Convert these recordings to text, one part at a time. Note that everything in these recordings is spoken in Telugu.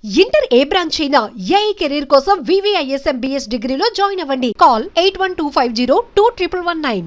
ఇంటర్ ఏ బ్రాంచ్ అయినా ఏఐ కెరీర్ కోసం వివిఐఎస్ MBS డిగ్రీలో జాయిన్ అవ్వండి. కాల్ 8125021119.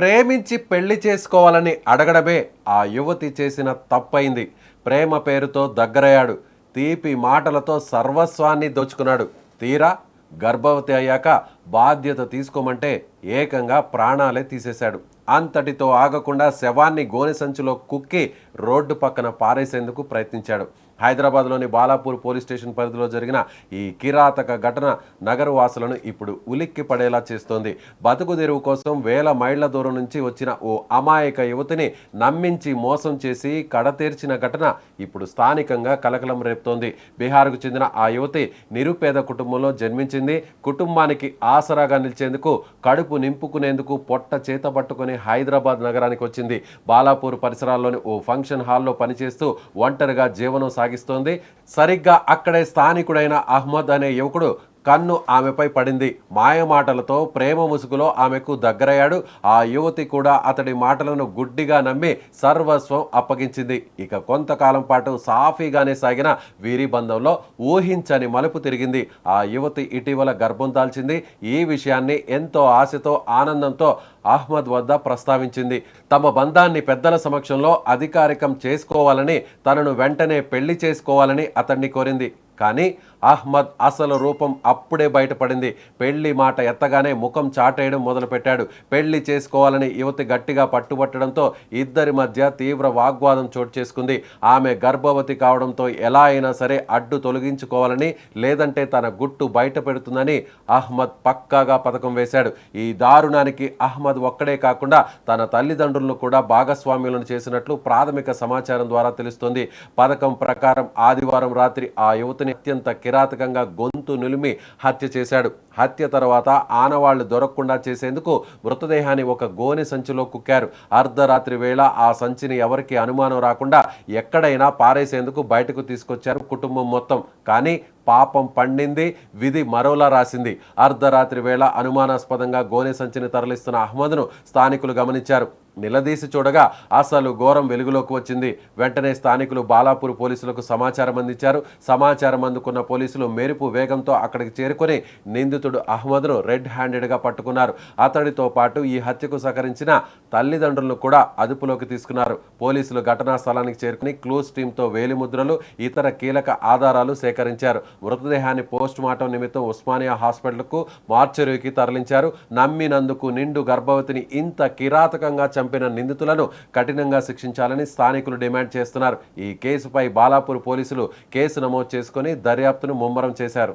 ప్రేమించి పెళ్లి చేసుకోవాలని అడగడమే ఆ యువతి చేసిన తప్పైంది. ప్రేమ పేరుతో దగ్గరయ్యాడు. తీపి మాటలతో సర్వస్వాన్ని దోచుకున్నాడు. తీరా గర్భవతి అయ్యాక బాధ్యత తీసుకోమంటే ఏకంగా ప్రాణాలే తీసేశాడు. అంతటితో ఆగకుండా శవాన్ని గోనె సంచిలో కుక్కి రోడ్డు పక్కన పారేసేందుకు ప్రయత్నించాడు. హైదరాబాద్లోని బాలాపూర్ పోలీస్ స్టేషన్ పరిధిలో జరిగిన ఈ కిరాతక ఘటన నగరవాసులను ఇప్పుడు ఉలిక్కి పడేలా చేస్తోంది. బతుకు తెరువు కోసం వేల మైళ్ల దూరం నుంచి వచ్చిన ఓ అమాయక యువతిని నమ్మించి మోసం చేసి కడతీర్చిన ఘటన ఇప్పుడు స్థానికంగా కలకలం రేపుతోంది. బీహార్కు చెందిన ఆ యువతి నిరుపేద కుటుంబంలో జన్మించింది. కుటుంబానికి ఆసరాగా నిలిచేందుకు, కడుపు నింపుకునేందుకు పొట్ట చేత పట్టుకుని హైదరాబాద్ నగరానికి వచ్చింది. బాలాపూర్ పరిసరాల్లోని ఓ ఫంక్షన్ హాల్లో పనిచేస్తూ ఒంటరిగా జీవనం సాగిస్తోంది. సరిగ్గా అక్కడే స్థానికుడైన అహ్మద్ అనే యువకుడు కన్ను ఆమెపై పడింది. మాయమాటలతో ప్రేమ ముసుగులో ఆమెకు దగ్గరయ్యాడు. ఆ యువతి కూడా అతడి మాటలను గుడ్డిగా నమ్మి సర్వస్వం అప్పగించింది. ఇక కొంతకాలం పాటు సాఫీగానే సాగిన వీరి బంధంలో ఊహించని మలుపు తిరిగింది. ఆ యువతి ఇటీవల గర్భం దాల్చింది. ఈ విషయాన్ని ఎంతో ఆశతో, ఆనందంతో అహ్మద్ వద్ద ప్రస్తావించింది. తమ బంధాన్ని పెద్దల సమక్షంలో అధికారికం చేసుకోవాలని, తనను వెంటనే పెళ్లి చేసుకోవాలని అతన్ని కోరింది. కానీ అహ్మద్ అసలు రూపం అప్పుడే బయటపడింది. పెళ్లి మాట ఎత్తగానే ముఖం చాటేయడం మొదలుపెట్టాడు. పెళ్లి చేసుకోవాలని యువతి గట్టిగా పట్టుబట్టడంతో ఇద్దరి మధ్య తీవ్ర వాగ్వాదం చోటు చేసుకుంది. ఆమె గర్భవతి కావడంతో ఎలా అయినా సరే అడ్డు తొలగించుకోవాలని, లేదంటే తన గుట్టు బయట పెడుతుందని అహ్మద్ పక్కాగా పథకం వేశాడు. ఈ దారుణానికి అహ్మద్ ఒక్కడే కాకుండా తన తల్లిదండ్రులను కూడా భాగస్వామ్యులను చేసినట్లు ప్రాథమిక సమాచారం ద్వారా తెలుస్తోంది. పథకం ప్రకారం ఆదివారం రాత్రి ఆ యువతిని అత్యంత కిరాతకంగా గొంతు నులిమి హత్య చేశాడు. హత్య తర్వాత ఆనవాళ్లు దొరకకుండా చేసేందుకు మృతదేహాన్ని ఒక గోనె సంచిలో కుక్కారు. అర్ధరాత్రి వేళ ఆ సంచిని ఎవరికి అనుమానం రాకుండా ఎక్కడైనా పారేసేందుకు బయటకు తీసుకొచ్చారు కుటుంబం మొత్తం. కానీ పాపం పండింది, విధి మరోలా రాసింది. అర్ధరాత్రి వేళ అనుమానాస్పదంగా గోనె సంచిని తరలిస్తున్న అహ్మద్ను స్థానికులు గమనించారు. నిలదీసి చూడగా అసలు ఘోరం వెలుగులోకి వచ్చింది. వెంటనే స్థానికులు బాలాపూర్ పోలీసులకు సమాచారం అందించారు. సమాచారం అందుకున్న పోలీసులు మెరుపు వేగంతో అక్కడికి చేరుకొని నిందితుడు అహ్మద్ను రెడ్ హ్యాండెడ్గా పట్టుకున్నారు. అతడితో పాటు ఈ హత్యకు సహకరించిన తల్లిదండ్రులను కూడా అదుపులోకి తీసుకున్నారు. పోలీసులు ఘటనా స్థలానికి చేరుకుని క్లూస్ టీంతో వేలిముద్రలు, ఇతర కీలక ఆధారాలు సేకరించారు. మృతదేహాన్ని పోస్ట్ మార్టం నిమిత్తం ఉస్మానియా హాస్పిటల్కు, మార్చురీకి తరలించారు. నమ్మినందుకు నిండు గర్భవతిని ఇంత కిరాతకంగా చంపిన నిందితులను కఠినంగా శిక్షించాలని స్థానికులు డిమాండ్ చేస్తున్నారు. ఈ కేసుపై బాలాపూర్ పోలీసులు కేసు నమోదు చేసుకుని దర్యాప్తును ముమ్మరం చేశారు.